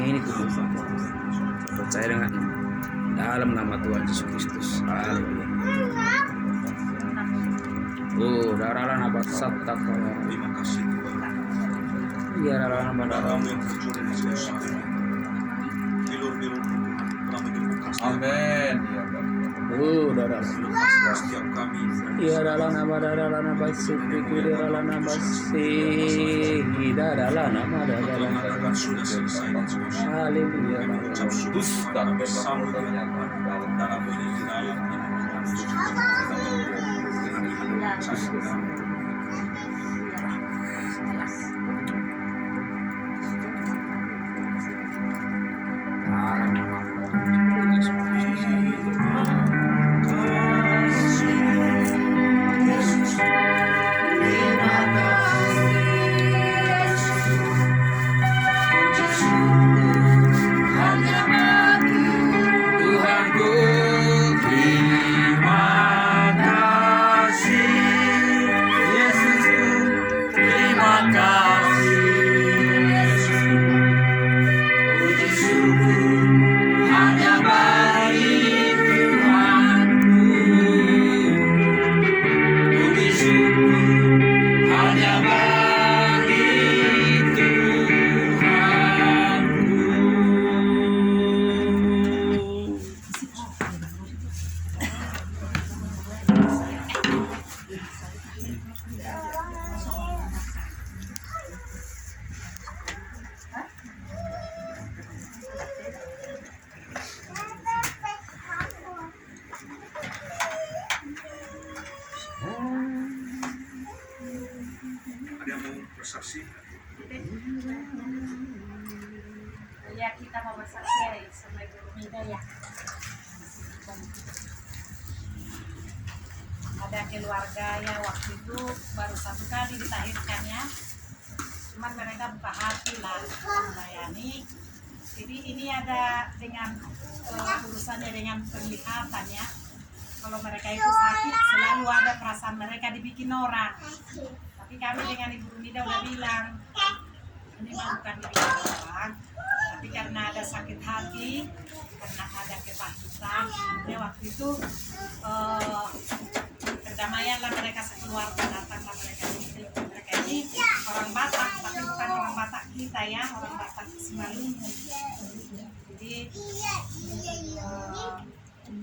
ini tubuh. Percaya dengan dalam nama Tuhan Yesus Kristus. Haleluya. Oh, darah nama satak. Terima kasih Tuhan. Iya, darah nama darah. Kamu yang terjun di setiap bilur-bilur telah menyembuhkan Amin. Oh, darah. setiap kami. Iya, darah nama suci, darah nama si, darah nama darah. Mengatakan sudah selesai dan selesai. Haleluya. Mengucap syukur Dan bersama bersama dengan dalam ini di dalam Tuhanku, terima kasih. Yesusku, terima kasih. Puji syukur hanya bagi Tuhanku. Puji syukur hanya bagi Tuhanku. ada yang mau bersaksi. Ya, kita mau bersaksi ya sama Ibu Rumida ya. Ada keluarga ya waktu itu baru 1 kali ditahirkan ya. Cuman mereka buka hati lah melayani. Jadi ini ada dengan urusannya dengan penglihatan ya. Kalau mereka itu sakit selalu ada perasaan mereka dibikin orang. Tapi kami dengan Ibu Rumida udah bilang ini mah bukan dibikin orang, tapi karena ada sakit hati, karena ada kepahitan. Jadi waktu itu perdamaianlah mereka sekeluarga, datanglah mereka ini. Mereka ini orang Batak, tapi bukan orang Batak kita ya, orang Batak Simalungun. Jadi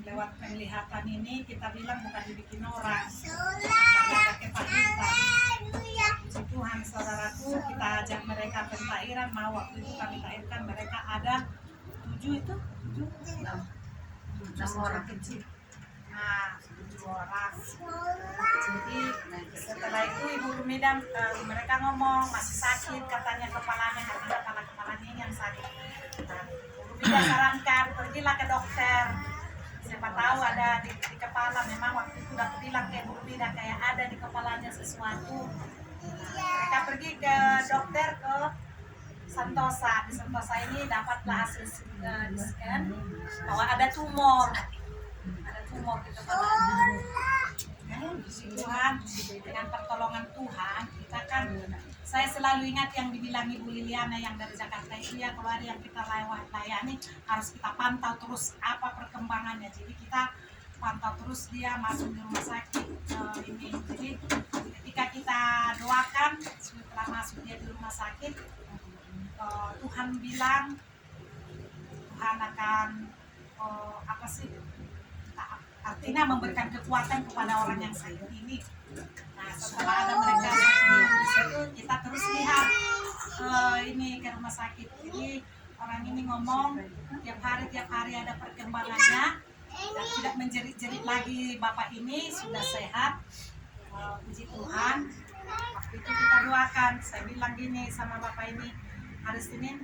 lewat penglihatan ini kita bilang bukan dibikin orang, karena ada kepahitan. Puji Tuhan saudaraku, kita ajak mereka pentahbiran. Mau waktu itu kami tahirkan mereka ada 7 orang kecil. Nah, 7 orang. Jadi setelah itu Ibu Rumida mereka ngomong masih sakit katanya kepalanya, karena kepalanya yang sakit. Nah, Ibu Rumida sarankan pergilah ke dokter. Siapa tahu ada di kepala. Memang waktu itu udah bilang ke Ibu Rumida kayak ada di kepalanya sesuatu. Mereka pergi ke dokter ke Santosa. Di Santosa ini dapatlah hasil scan bahwa ada tumor di kepalanya. Puji Tuhan, dengan pertolongan Tuhan kita kan, saya selalu ingat yang dibilang Ibu Liliana yang dari Jakarta itu ya, kalau ada yang kita layani harus kita pantau terus apa perkembangannya. Jadi kita pantau terus dia masuk di rumah sakit ini. Jadi ketika kita doakan setelah masuk dia di rumah sakit, Tuhan bilang Tuhan akan artinya memberikan kekuatan kepada orang yang sakit ini. Nah, setelah ada mereka di situ, kita terus lihat ini ke rumah sakit. Jadi orang ini ngomong tiap hari ada perkembangannya dan tidak menjerit-jerit lagi. Bapak ini sudah sehat. Puji Tuhan. Waktu itu kita doakan. Saya bilang gini sama Bapak ini, hari Senin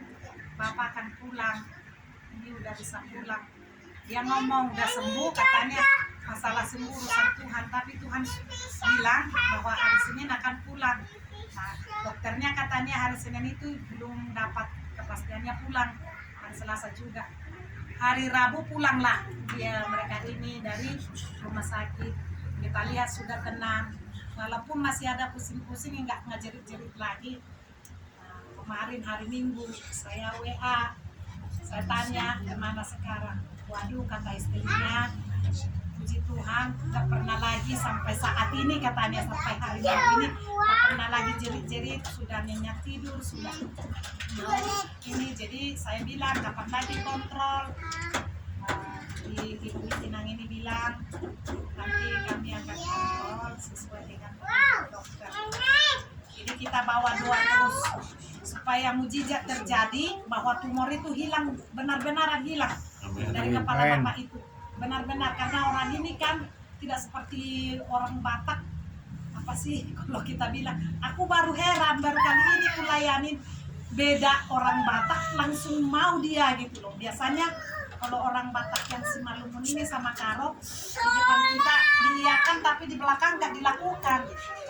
Bapak akan pulang. Ini udah bisa pulang. Dia ngomong udah sembuh, katanya masalah sembuh urusan Tuhan, tapi Tuhan bilang bahwa hari Senin akan pulang. Nah, dokternya katanya hari Senin itu belum dapat kepastiannya pulang, hari Selasa juga. Hari Rabu pulanglah mereka ini dari rumah sakit. Kita lihat sudah tenang, walaupun masih ada pusing-pusing nggak ngejerit-jerit lagi. Nah, kemarin hari Minggu saya WA Saya tanya kemana sekarang. Waduh, kata istrinya, puji Tuhan, gak pernah lagi sampai saat ini katanya, sampai hari ini gak pernah lagi jerit-jerit, sudah nyenyak tidur, sudah ini. Jadi saya bilang kapan lagi kontrol. Ibu Tinang ini bilang nanti kami akan kontrol sesuai dengan dokter. Jadi kita bawa doa terus supaya mujizat terjadi, bahwa tumor itu hilang, benar-benar hilang dari kepala bapak itu, benar-benar. Karena orang ini kan tidak seperti orang Batak, apa sih kalau kita bilang, aku baru heran, baru kali ini kulayanin, beda orang Batak langsung mau dia gitu loh. Biasanya kalau orang Batak yang si Malumun ini sama Karo, di depan kita dilihatkan tapi di belakang nggak dilakukan.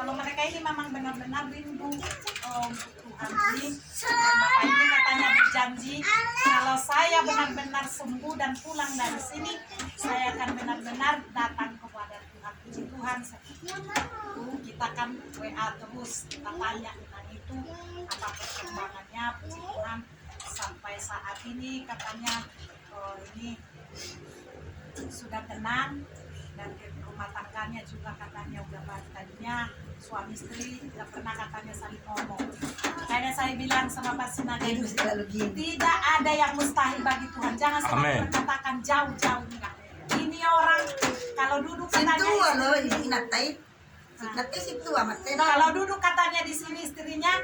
Kalau mereka ini memang benar-benar rindu Tuhan ini. Dan Bapak ini katanya berjanji, kalau saya benar-benar sembuh dan pulang dari sini, saya akan benar-benar datang kepada Tuhan. Puji Tuhan, kita kan WA terus, kita tanya tentang itu, apa perkembangannya. Puji Tuhan, sampai saat ini katanya ini sudah tenang, dan rumah tangganya juga katanya udah baik. Tadinya suami istri tidak pernah katanya saling ngomong. Makanya saya bilang sama Pak Sinade, tidak ada yang mustahil bagi Tuhan. Jangan selalu berkatakan jauh-jauh enggak. Ini orang kalau duduk katanya kalau duduk katanya di sini istrinya,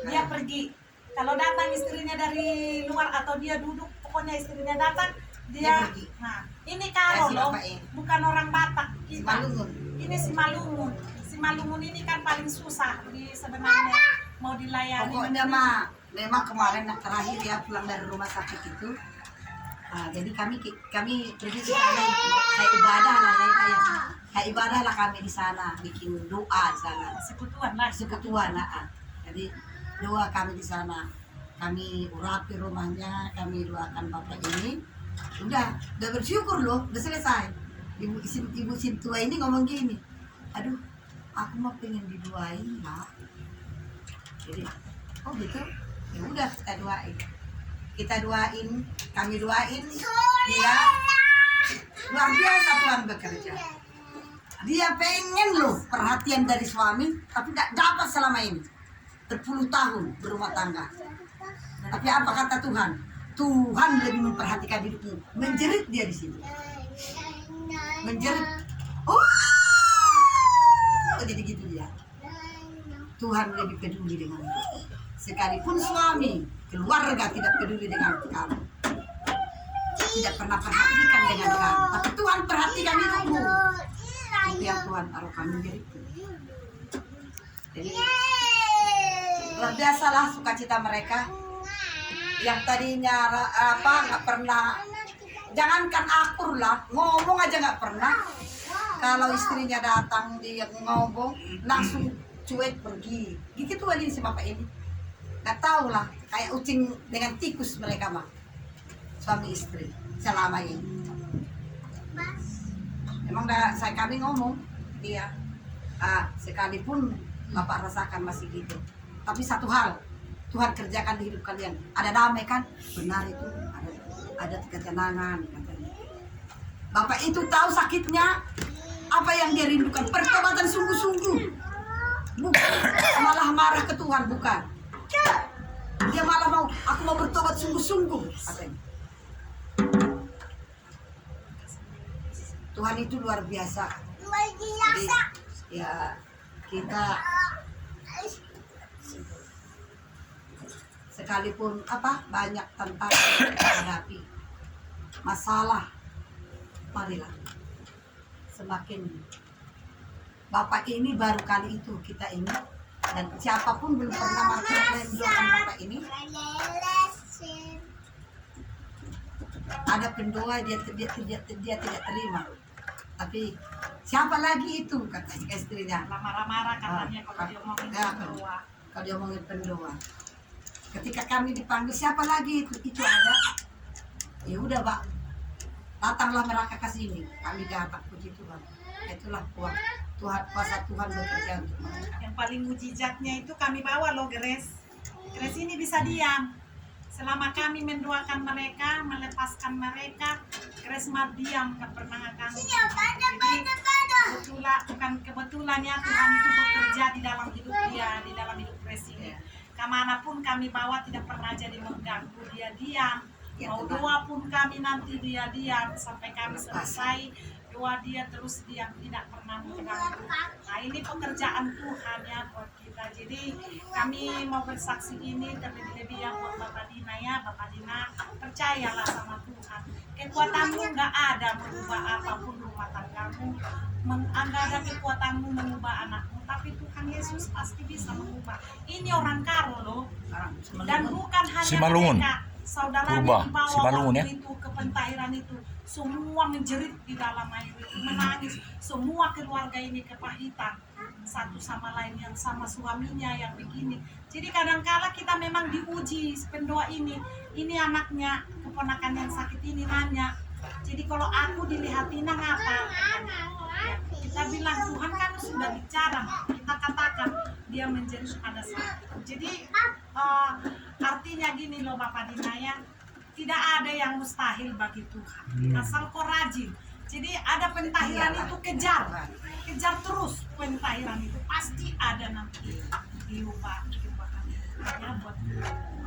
dia pergi. Kalau datang istrinya dari luar atau dia duduk, pokoknya istrinya datang, dia pergi. Nah, ini Karo loh, bukan orang Batak kita. Ini si Malumun. Si Malumun ini kan paling susah di sebenarnya mau dilayani. Pokoknya memang kemarin terakhir ya pulang dari rumah sakit itu. Jadi kami pergi ke sana, kayak ibadah lah ya. Kayak ibadah lah kami di sana, bikin doa di sana. Sekutuan lah. Jadi doa kami di sana, kami urapi rumahnya, kami doakan bapak ini. Udah bersyukur loh, udah selesai. Ibu Sintua ini ngomong gini, aduh, aku mau pengen didoain lah. Jadi, oh gitu, ya udah kita doain, kami doain dia. Luar biasa Tuhan bekerja. Dia pengen loh perhatian dari suami, tapi tidak dapat selama ini. Berpuluh tahun berumah tangga. Tapi apa kata Tuhan? Tuhan lebih memperhatikan hidupmu. Menjerit dia di sini. Menjerit. Jadi gitu dia. Tuhan lebih peduli dengan hidup. Sekalipun suami, keluarga tidak peduli dengan kamu, tidak pernah perhatikan dengan kamu, tapi Tuhan perhatikan hidupmu. Itu yang Tuhan taruh kamu menjerit. Jadi luar biasalah sukacita mereka yang tadinya nggak pernah, jangankan akur lah, ngomong aja nggak pernah. Kalau istrinya datang dia ngomong langsung cuek pergi. Gitu aja si bapak ini, nggak tahu lah, kayak ucing dengan tikus mereka mah, suami istri selama ini. Emang kami ngomong dia sekalipun bapak rasakan masih gitu. Tapi satu hal, Tuhan kerjakan di hidup kalian. Ada damai kan? Benar itu. Ada ketenangan katanya. Bapak itu tahu sakitnya, apa yang dia rindukan. Pertobatan sungguh-sungguh. Bukan malah marah ke Tuhan, bukan. Dia malah mau, aku mau bertobat sungguh-sungguh katanya. Tuhan itu luar biasa. Jadi, ya kita sekalipun banyak tantangan yang kita hadapi, masalah, marilah semakin. Bapak ini baru kali itu kita ingat, dan siapapun belum pernah mendoakan bapak ini. Ada pendoa dia tidak terima, tapi siapa lagi itu kata istrinya. Marah-marah katanya kalau dia ngomongin pendoa. Kalau dia ngomongin pendoa. Ketika kami dipanggil, siapa lagi itu ada. Ya udah Pak, datanglah mereka ke sini. Kami datang, puji Tuhan. Itulah kuasa Tuhan bekerja untuk mereka. Yang paling mujizatnya itu kami bawa loh Grace ini bisa diam. selama kami mendoakan mereka, melepaskan mereka, Kresmat diam, nggak pernah akan. Kebetulan ya Tuhan itu bekerja di dalam hidup dia, di dalam hidup Kres ini. Kemanapun kami bawa tidak pernah jadi mengganggu, dia diam. Mau doa pun kami nanti dia diam sampai kami selesai doa, dia terus diam, tidak pernah mengganggu. Nah ini pekerjaan Tuhan ya buat kita. Jadi kami mau bersaksi ini terlebih-lebih ya buat Bapak Dina ya. Bapak Dina percayalah sama Tuhan. Kekuatanmu nggak ada mengubah apapun rumah tanggamu, nggak ada kekuatanmu mengubah anakmu, tapi Tuhan Yesus pasti bisa mengubah. Ini orang karo loh, dan bukan hanya Simalungun. mereka, saudara di Rubah, bawah Simalungun ya. waktu itu ke pentahiran itu, semua menjerit di dalam air itu, menangis. Semua keluarga ini kepahitan satu sama lain, yang sama suaminya yang begini. Jadi kadangkala kita memang diuji pendoa ini anaknya, keponakan yang sakit ini nanya, jadi kalau aku dilihatin apa? Ya, kita bilang Tuhan kan sudah bicara, kita katakan dia menjadi pada saat itu. Jadi artinya gini loh Bapak Dina ya, tidak ada yang mustahil bagi Tuhan, asal kau rajin. Jadi ada pentahiran itu kejar terus, pentahiran itu pasti ada nanti diubah ya buat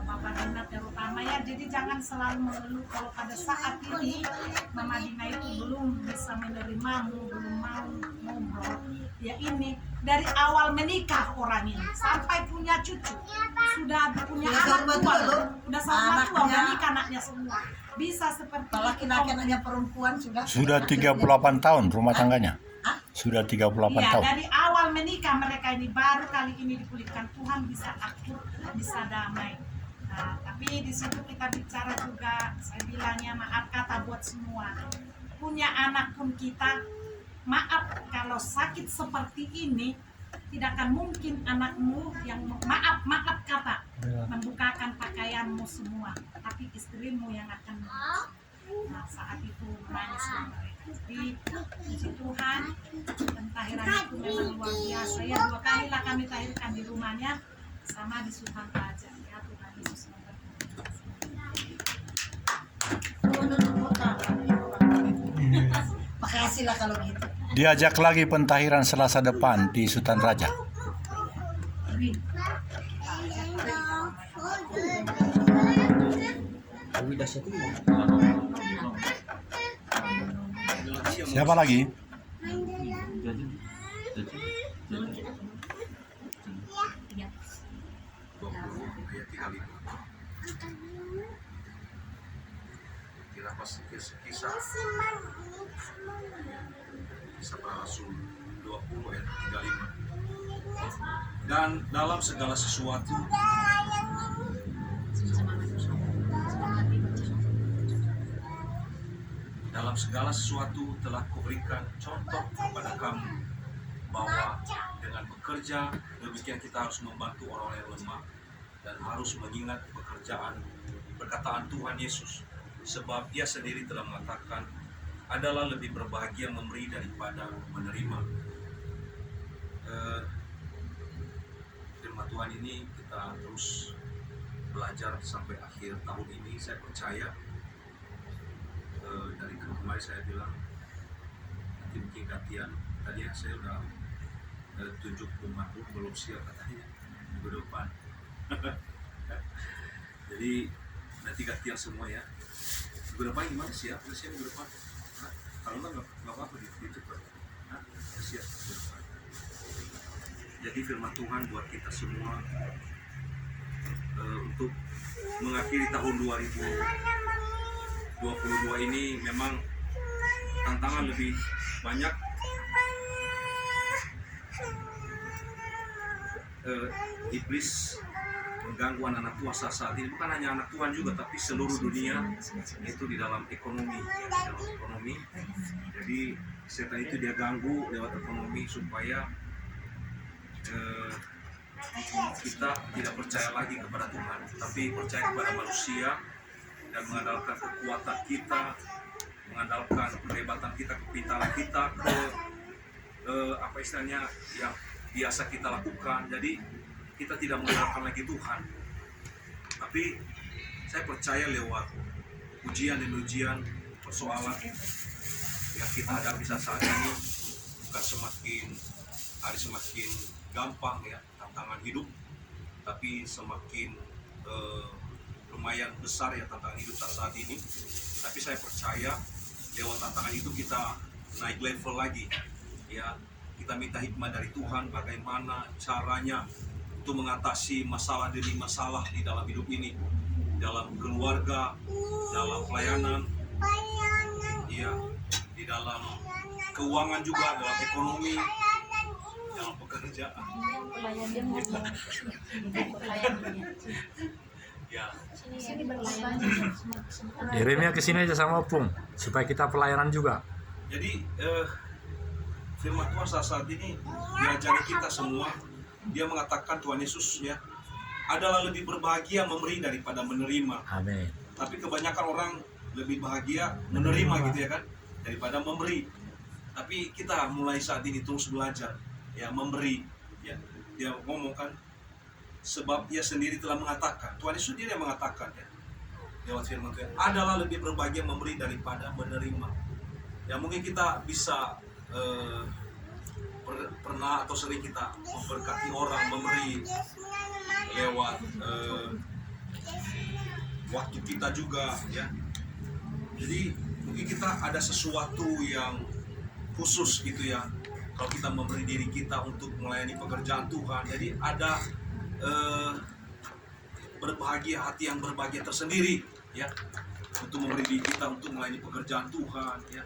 Bapak Dina terutama ya. Jadi jangan selalu mengeluh kalau pada saat ini Mama Dina itu belum bisa menerimamu, belum mau ngobrol. Ya ini dari awal menikah orang ini sampai punya cucu, sudah punya anak tua, udah sama tua, udah nikah anaknya semua. Bisa seperti Kalau laki-laki anaknya perempuan Sudah 38 tahun rumah tangganya. Sudah 38 ya, tahun. dari awal menikah mereka ini baru kali ini dipulihkan. Tuhan bisa akur, bisa damai. Nah, tapi di situ kita bicara juga, saya bilangnya maaf kata buat semua. Punya anak pun kita, maaf kalau sakit seperti ini, tidak akan mungkin anakmu yang maaf kata membukakan pakaianmu semua, tapi istrimu yang akan nah, saat itu menangis mereka. Jadi puji Tuhan, pentahiran itu memang luar biasa ya. 2 kali lah kami tahirkan di rumahnya sama di Sultan Raja ya. Tuhan Yesus makasih lah kalau gitu. Diajak lagi pentahiran Selasa depan di Sultan Raja. Siapa lagi? Kisah para Rasul 20 ayat 35. Dan dalam segala sesuatu telah kuberikan contoh kepada kamu, bahwa dengan bekerja demikian kita harus membantu orang yang lemah dan harus mengingat perkataan Tuhan Yesus, sebab Dia sendiri telah mengatakan, adalah lebih berbahagia memberi daripada menerima. Firman Tuhan ini kita terus belajar sampai akhir tahun ini. Saya percaya dari kemarin saya bilang nanti mungkin gantian. Tadi saya udah tunjuk pemandu belum siap katanya minggu depan. Jadi nanti gantian semua ya. Minggu depan gimana siap? Siap minggu depan. Kalau nggak apa-apa dicepat. Siap minggu depan. Jadi firman Tuhan buat kita semua untuk mengakhiri tahun 2022 ini memang tantangan lebih banyak. Iblis mengganggu anak Tuhan saat ini, bukan hanya anak Tuhan juga, tapi seluruh dunia itu di dalam ekonomi. Jadi setan itu dia ganggu lewat ekonomi supaya kita tidak percaya lagi kepada Tuhan, tapi percaya kepada manusia dan mengandalkan kekuatan kita, mengandalkan kehebatan kita, kepintaran kita, apa istilahnya yang biasa kita lakukan. Jadi kita tidak mengandalkan lagi Tuhan, tapi Saya percaya lewat ujian dan ujian persoalan yang kita hadapi saat ini bukan semakin gampang ya tantangan hidup, tapi semakin lumayan besar ya tantangan hidup saat ini. Tapi saya percaya lewat tantangan itu kita naik level lagi ya. Kita minta hikmah dari Tuhan bagaimana caranya untuk mengatasi masalah demi masalah di dalam hidup ini, dalam keluarga, dalam pelayanan, ya, di dalam keuangan juga, dalam ekonomi, dalam pekerjaan. Ya, Yeremia kesini aja sama Opung supaya kita pelayanan juga. jadi firman Tuhan saat ini diajari kita semua. Dia mengatakan Tuhan Yesus ya adalah lebih berbahagia memberi daripada menerima. Amin. Tapi kebanyakan orang lebih bahagia menerima gitu ya kan daripada memberi. Tapi kita mulai saat ini terus belajar ya memberi ya. Dia ngomong kan sebab dia sendiri telah mengatakan, Tuhan Yesus sendiri yang mengatakan ya lewat firman Tuhan adalah lebih berbahagia memberi daripada menerima. Ya mungkin kita bisa pernah atau sering kita memberkati orang, memberi lewat waktu kita juga ya. Jadi mungkin kita ada sesuatu yang khusus gitu ya kalau kita memberi diri kita untuk melayani pekerjaan Tuhan. Jadi ada berbahagia, hati yang berbahagia tersendiri ya untuk memberi diri kita untuk melayani pekerjaan Tuhan ya,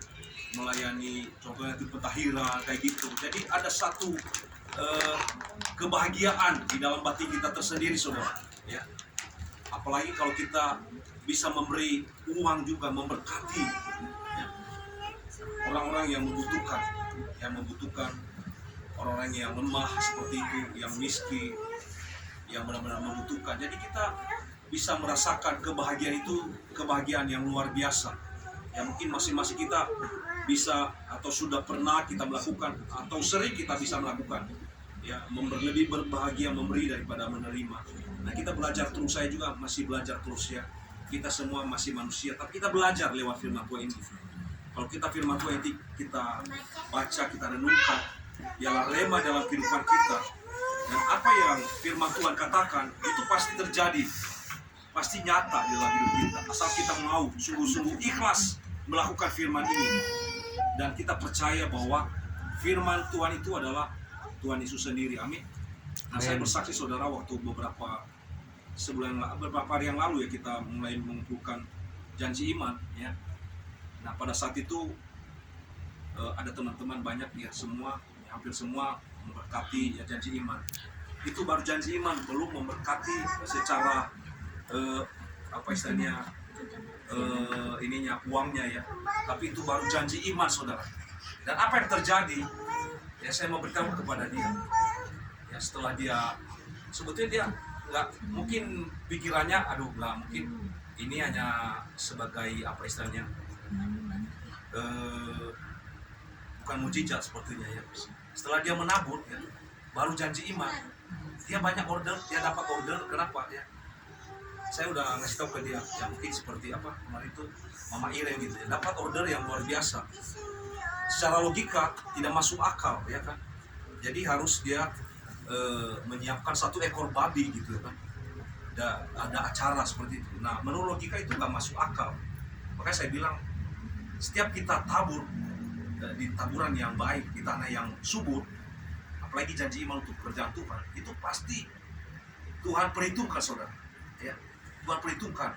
melayani contohnya di pentahiran kayak gitu. Jadi ada satu kebahagiaan di dalam batin kita tersendiri saudara ya. Apalagi kalau kita bisa memberi uang juga, memberkati ya, orang-orang yang membutuhkan, orang-orang yang lemah seperti itu, yang miskin, yang benar-benar membutuhkan. Jadi kita bisa merasakan kebahagiaan itu, kebahagiaan yang luar biasa. Ya mungkin masing-masing kita bisa atau sudah pernah kita melakukan atau sering kita bisa melakukan. Ya, lebih berbahagia memberi daripada menerima. Nah, kita belajar terus, saya juga masih belajar terus ya. Kita semua masih manusia, tapi kita belajar lewat firman Tuhan ini. Kalau kita firman Tuhan ini kita baca, kita renungkan, ialah rema dalam kehidupan kita. Dan apa yang firman Tuhan katakan itu pasti terjadi, pasti nyata di dalam hidup kita. Asal kita mau sungguh-sungguh ikhlas melakukan firman ini. Dan kita percaya bahwa firman Tuhan itu adalah Tuhan Yesus sendiri. Amin. Nah, saya bersaksi saudara waktu beberapa hari yang lalu ya kita mulai mengumpulkan janji iman ya. Nah pada saat itu ada teman-teman banyak ya, hampir semua memberkati ya janji iman. Itu baru janji iman, belum memberkati secara apa istilahnya uangnya ya. Tapi itu baru janji iman saudara. Dan apa yang terjadi? Ya saya mau beritahu kepada dia. Ya setelah dia sebetulnya dia nggak mungkin pikirannya mungkin ini hanya sebagai apa istilahnya bukan mujizat sepertinya ya. Setelah dia menabur ya, baru janji iman, dia banyak order, dia dapat order. Kenapa ya? Saya udah ngasih tahu ke dia ya, mungkin seperti apa kemarin itu Mama Irene gitu ya, dapat order yang luar biasa. Secara logika tidak masuk akal ya kan. Jadi harus dia menyiapkan 1 ekor babi gitu kan. Ada acara seperti itu. Nah menurut logika itu nggak masuk akal. Makanya saya bilang setiap kita tabur di taburan yang baik, di tanah yang subur, apalagi janji iman untuk pekerjaan Tuhan, itu pasti Tuhan perhitungkan saudara ya. Tuhan perhitungkan.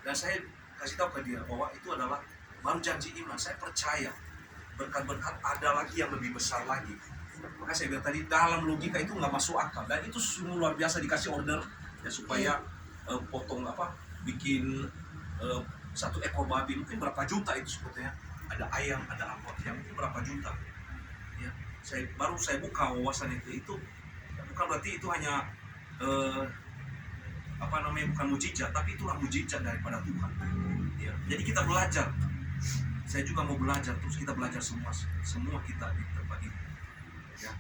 Dan saya kasih tahu ke dia bahwa itu adalah baru janji iman. Saya percaya berkat-berkat ada lagi yang lebih besar lagi. Maka saya bilang tadi dalam logika itu nggak masuk akal. Dan itu sungguh luar biasa dikasih order ya supaya bikin 1 ekor babi mungkin berapa juta itu sebetulnya. Ada ayam, ada apa yang mungkin berapa juta ya. Saya buka wawasan itu bukan berarti itu hanya bukan mujizat, tapi itulah mujizat daripada Tuhan ya. Jadi kita belajar, saya juga mau belajar terus, kita belajar semua kita di tempat ini ya.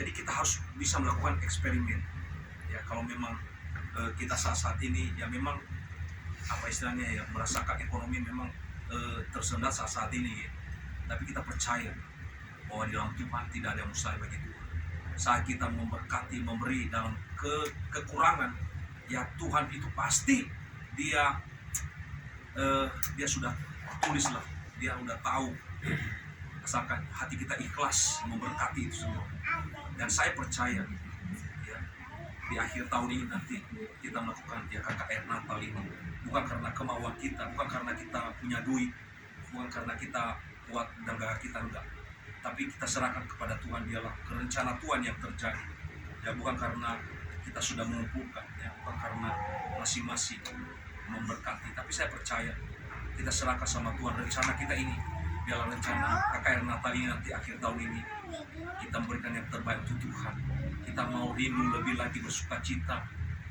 Jadi kita harus bisa melakukan eksperimen ya. Kalau memang kita saat ini ya memang apa istilahnya ya, merasakan ekonomi memang tersendat saat ini ya. Tapi kita percaya bahwa di dalam Tuhan tidak ada yang mustahil bagi Tuhan. Saat kita memberkati, memberi dalam kekurangan, ya Tuhan itu pasti dia sudah tulis lah, dia udah tahu, asalkan hati kita ikhlas memberkati itu semua. Dan saya percaya ya, di akhir tahun ini nanti kita melakukan ya KKR Natal ini bukan karena kemauan kita, bukan karena kita punya duit, bukan karena kita kuat dan gagah kita, enggak, tapi kita serahkan kepada Tuhan, dialah rencana Tuhan yang terjadi ya, bukan karena kita sudah mengumpulkan ya, bukan karena masing-masing memberkati, tapi saya percaya kita serahkan sama Tuhan rencana kita ini, dalam rencana KKR Natal ini nanti akhir tahun ini kita memberikan yang terbaik untuk Tuhan. Kita mau rindu lebih lagi, bersuka cita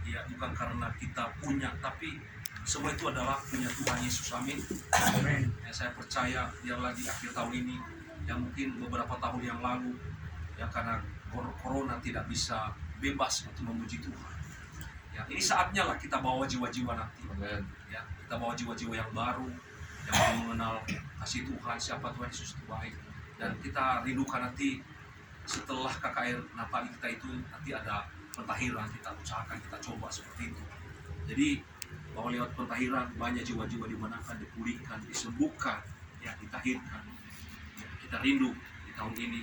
ya, bukan karena kita punya, tapi semua itu adalah punya Tuhan Yesus. Amin. Ya, saya percaya dialah di akhir tahun ini yang mungkin beberapa tahun yang lalu ya, karena corona tidak bisa bebas untuk memuji Tuhan ya, ini saatnya lah kita bawa jiwa-jiwa nanti ya, kita bawa jiwa-jiwa yang baru yang mau mengenal kasih Tuhan, siapa Tuhan Yesus itu baik. Dan kita rindukan nanti setelah KKR Natal kita itu nanti ada pentahiran, kita usahakan, kita coba seperti itu. Jadi bahwa lewat pentahiran banyak jiwa-jiwa dimenangkan, dipulihkan, disembuhkan ya, ditahirkan ya, kita rindu di tahun ini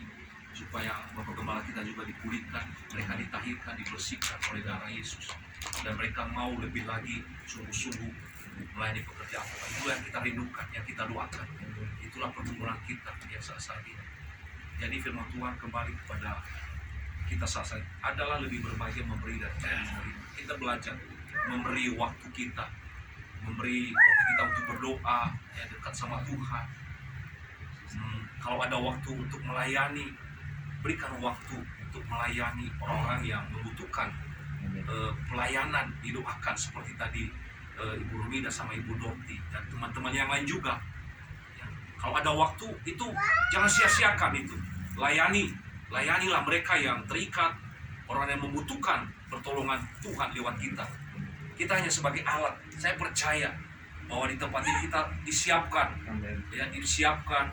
supaya Bapak Gembala kita juga dipulihkan, mereka ditahirkan, dibersihkan oleh darah Yesus, dan mereka mau lebih lagi sungguh-sungguh melayani pekerjaan Tuhan. Itu yang kita rindukan, yang kita doakan. Itulah pergumulan kita yang saat ini. Jadi firman Tuhan kembali kepada kita saat adalah lebih berbahagia memberi dan menerima. Kita belajar memberi waktu kita, memberi waktu kita untuk berdoa ya, dekat sama Tuhan. Kalau ada waktu untuk melayani, berikan waktu untuk melayani orang-orang yang membutuhkan pelayanan, didoakan seperti tadi Ibu Rumida sama Ibu Dorti dan teman-teman yang lain juga ya. Kalau ada waktu itu jangan sia-siakan itu, layanilah mereka yang terikat, orang yang membutuhkan pertolongan Tuhan lewat kita. Kita hanya sebagai alat. Saya percaya bahwa di tempat ini kita disiapkan ya, disiapkan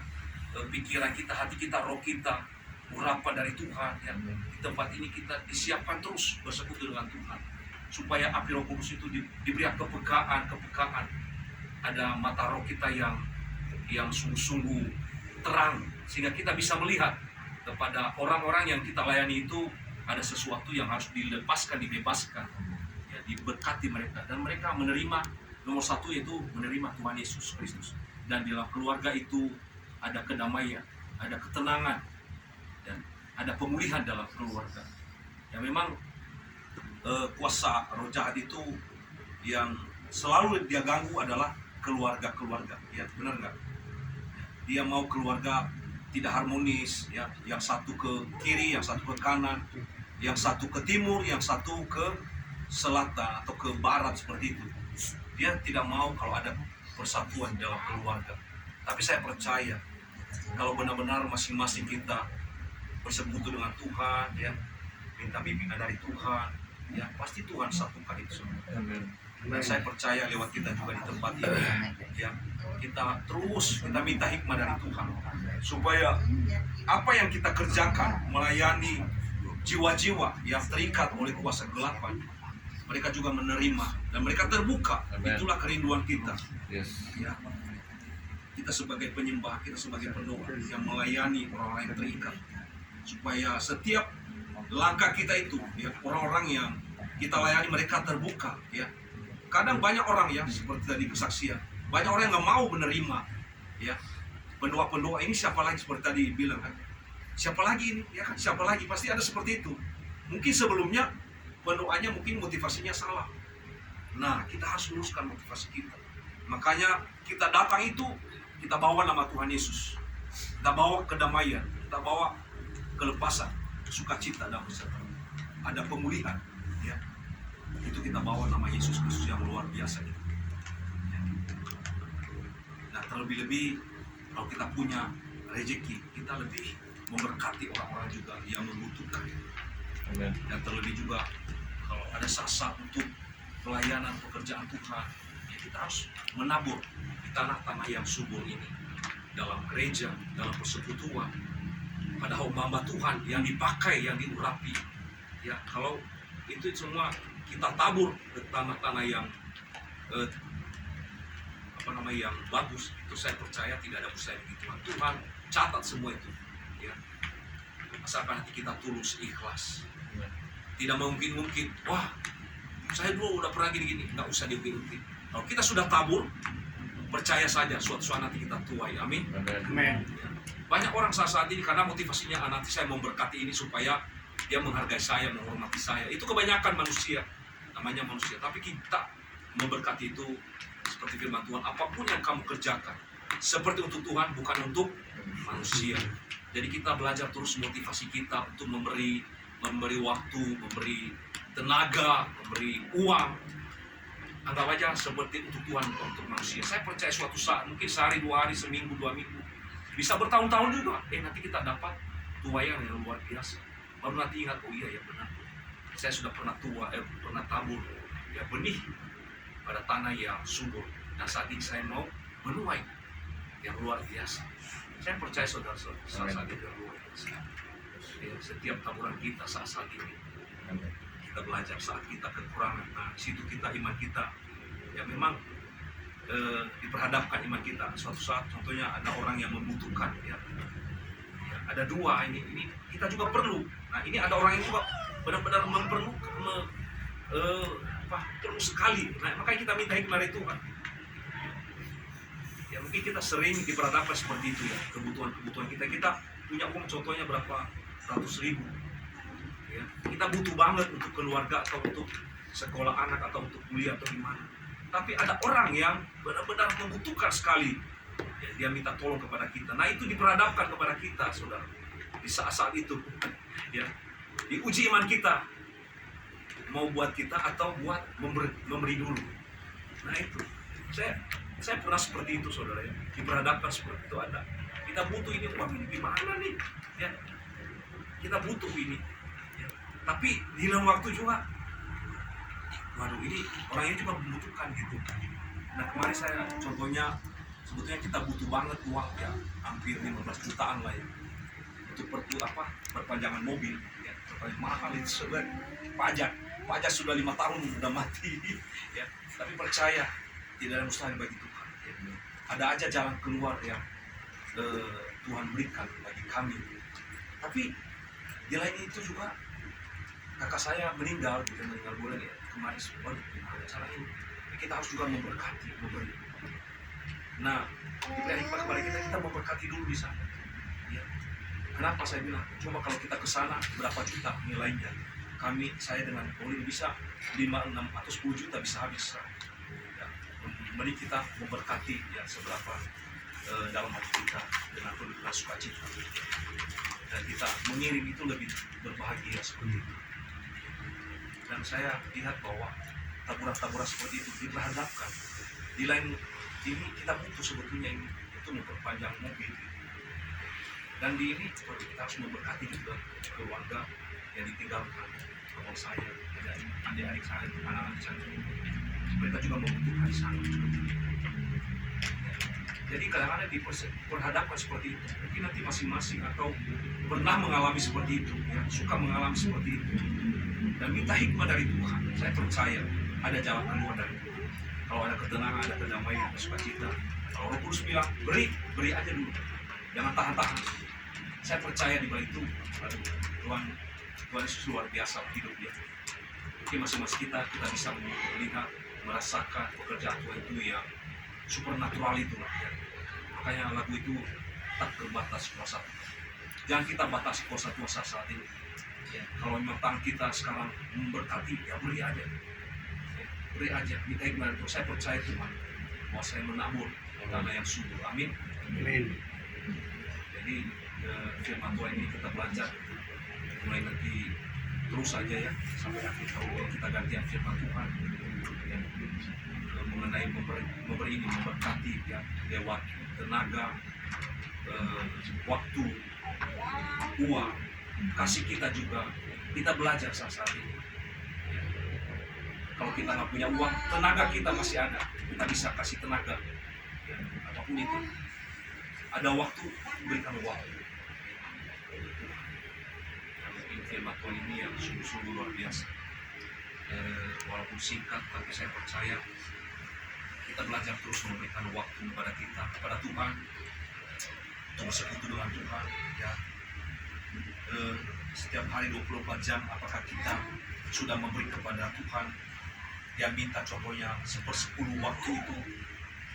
pikiran kita, hati kita, roh kita, urapan dari Tuhan ya. Di tempat ini kita disiapkan terus bersekutu dengan Tuhan, supaya api Roh Kudus itu diberi kepekaan. Ada mata roh kita yang sungguh-sungguh terang, sehingga kita bisa melihat kepada orang-orang yang kita layani itu ada sesuatu yang harus dilepaskan, dibebaskan ya, diberkati mereka, dan mereka menerima, nomor satu yaitu menerima Tuhan Yesus Kristus, dan di dalam keluarga itu ada kedamaian, ada ketenangan, dan ada pemulihan dalam keluarga. Ya memang kuasa roh jahat itu yang selalu dia ganggu adalah keluarga-keluarga, ya benar nggak? Dia mau keluarga tidak harmonis, ya, yang satu ke kiri, yang satu ke kanan, yang satu ke timur, yang satu ke selatan atau ke barat seperti itu. Dia tidak mau kalau ada persatuan dalam keluarga. Tapi saya percaya kalau benar-benar masing-masing kita bersekutu dengan Tuhan, ya, minta bimbingan dari Tuhan, ya pasti Tuhan satukan itu semua. Dan saya percaya lewat kita juga di tempat ini, ya, kita minta hikmah dari Tuhan supaya apa yang kita kerjakan melayani jiwa-jiwa yang terikat oleh kuasa kegelapan, mereka juga menerima dan mereka terbuka. Itulah kerinduan kita. Ya, kita sebagai penyembah, kita sebagai pendoa yang melayani orang-orang yang terikat, supaya setiap langkah kita itu, ya, orang-orang yang kita layani mereka terbuka, ya. Kadang banyak orang, ya, seperti tadi kesaksian, banyak orang yang nggak mau menerima, ya, pendoa-pendoa ini siapa lagi, seperti tadi bilang kan, siapa lagi ini, ya kan, siapa lagi, pasti ada seperti itu. Mungkin sebelumnya pendoanya mungkin motivasinya salah. Nah, kita harus luruskan motivasi kita. Makanya kita datang itu, kita bawa nama Tuhan Yesus, kita bawa kedamaian, kita bawa kelepasan, sukacita dan bersama. Ada pemulihan, ya. Itu kita bawa nama Yesus Kristus yang luar biasa itu. Ya. Nah, terlebih-lebih kalau kita punya rezeki, kita lebih memberkati orang-orang juga yang membutuhkan. Amen. Dan terlebih juga kalau ada sasa untuk pelayanan pekerjaan Tuhan, ya, kita harus menabur di tanah-tanah yang subur ini, dalam gereja, dalam persekutuan, pada hamba Tuhan yang dipakai, yang diurapi. Ya, kalau itu semua kita tabur ke tanah-tanah yang yang bagus, itu saya percaya tidak ada mustahil bagi Tuhan. Tuhan catat semua itu, ya. Asalkan hati kita tulus, ikhlas. Tidak mungkin, wah, saya dulu udah pernah gini-gini, nggak usah diungkit-ungkit. Kalau kita sudah tabur, percaya saja suatu saat nanti kita tuai. Amin. Amin. Banyak orang saat ini karena motivasinya, nanti saya memberkati ini supaya dia menghargai saya, menghormati saya. Itu kebanyakan manusia, namanya manusia. Tapi kita memberkati itu seperti firman Tuhan, apapun yang kamu kerjakan seperti untuk Tuhan, bukan untuk manusia. Jadi kita belajar terus motivasi kita untuk memberi waktu, memberi tenaga, memberi uang. Anggap aja seperti untuk Tuhan, bukan untuk manusia. Saya percaya suatu saat, mungkin sehari, 2 hari, seminggu, 2 minggu, bisa bertahun-tahun juga. Nanti kita dapat tuaian yang luar biasa. Baru nanti ingat, oh iya ya benar. Saya sudah pernah pernah tabur ya benih pada tanah yang subur. Dan saat ini saya mau menuai yang luar biasa. Saya percaya saudara-saudara, saat itu yang luar biasa. Ya, setiap taburan kita saat ini, kita belajar saat kita kekurangan. Nah, situ kita iman kita, ya memang diperhadapkan iman kita. Suatu saat, contohnya ada orang yang membutuhkan, ya ada 2 ini kita juga perlu. Nah, ini ada orang yang juga benar-benar perlu sekali. Nah, makanya kita minta hikmah dari Tuhan. Ya mungkin kita sering diperhadapkan seperti itu ya, kebutuhan kita punya uang contohnya berapa ratus ribu. Ya, kita butuh banget untuk keluarga atau untuk sekolah anak atau untuk kuliah atau gimana. Tapi ada orang yang benar-benar membutuhkan sekali. Ya, dia minta tolong kepada kita. Nah, itu diperhadapkan kepada kita, saudara. Di saat-saat itu, ya, diuji iman kita. Mau buat kita atau buat memberi dulu. Nah, itu. Saya pernah seperti itu, saudara, ya. Diperhadapkan seperti itu ada. Kita butuh ini, uang ini gimana nih? Ya, kita butuh ini. Ya. Tapi di dalam waktu juga, waduh, ini orang ini juga membutuhkan gitu. Nah, kemarin saya contohnya, sebetulnya kita butuh banget uang ya, hampir 15 jutaan lah ya, untuk perpanjangan mobil ya, perpanjangan mahal itu sebenarnya pajak sudah 5 tahun sudah mati ya. Tapi percaya tidak ada mustahil bagi Tuhan ya. Ada aja jalan keluar yang Tuhan berikan bagi kami. Tapi di lain itu juga kakak saya meninggal bulan ya kemarin. Ada cara ini kita harus juga memberkati, memberi. Nah, diberi hikmah kepada kita memberkati dulu di sana. Ya. Kenapa saya bilang? Coba kalau kita ke sana berapa juta nilainya? Saya dengan Pauline bisa 5, 6 atau 10 juta bisa habis. Ya. Mari kita memberkati ya seberapa dalam hati kita dengan penuh sukacita. Dan kita mengirim itu lebih berbahagia seperti itu. Dan saya lihat bahwa taburan-taburan seperti itu diperhadapkan. Di lain ini kita butuh sebetulnya ini itu memperpanjang mobil. Dan di ini seperti kita harus memberkati juga keluarga yang ditinggalkan, teman saya, adik-adik saya, anak-anak saya. Mereka juga membutuhkan di sana. Jadi kadang-kadang diperhadapkan seperti itu. Mungkin nanti masing-masing atau pernah mengalami seperti itu, ya, suka mengalami seperti itu. Dan minta hikmah dari Tuhan. Saya percaya ada jalan keluar dari Tuhan. Kalau ada ketenangan, ada kedamaian, ada sukacita. Kalau Roh Kudus bilang, beri aja dulu. Jangan tahan-tahan. Saya percaya di balik itu, Tuhan Yesus luar biasa hidup dia. Mungkin masing-masing kita bisa melihat, merasakan pekerjaan Tuhan itu yang supernatural itu lah. Ya. Makanya lagu itu tak terbatas kuasa. Jangan kita batasi kuasa saat ini. Ya. Kalau memang tangan kita sekarang memberkati, ya beri aja. Beri aja, minta hikmah itu. Saya percaya Tuhan bahwa saya menabur tanah yang subur. Amin. Amin. Jadi firman Tuhan ini kita belajar mulai nanti terus saja ya sampai akhir tahun kita gantian firman Tuhan ya, mengenai memberi ini memberkati ya lewat tenaga, waktu, uang, kasih kita juga kita belajar saat ini. Ya. Kalau kita nggak punya uang, tenaga kita masih ada. Kita bisa kasih tenaga. Ya, apapun itu. Ada waktu, berikan waktu. Mungkin firman Tuhan ini yang sungguh-sungguh luar biasa. Walaupun singkat, tapi saya percaya kita belajar terus memberikan waktu kepada Tuhan, untuk bersekutu dengan Tuhan. Ya, setiap hari 24 jam, apakah kita sudah memberi kepada Tuhan? Dia minta contohnya 1/10 waktu itu,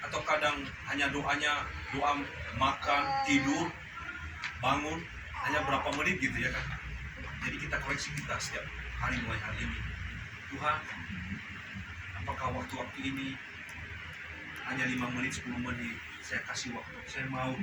atau kadang hanya doa makan, tidur, bangun, hanya berapa menit gitu ya kan. Jadi kita koreksi kita setiap hari mulai hari ini. Tuhan, apakah waktu-waktu ini hanya 5 menit, 10 menit, saya kasih waktu, saya mau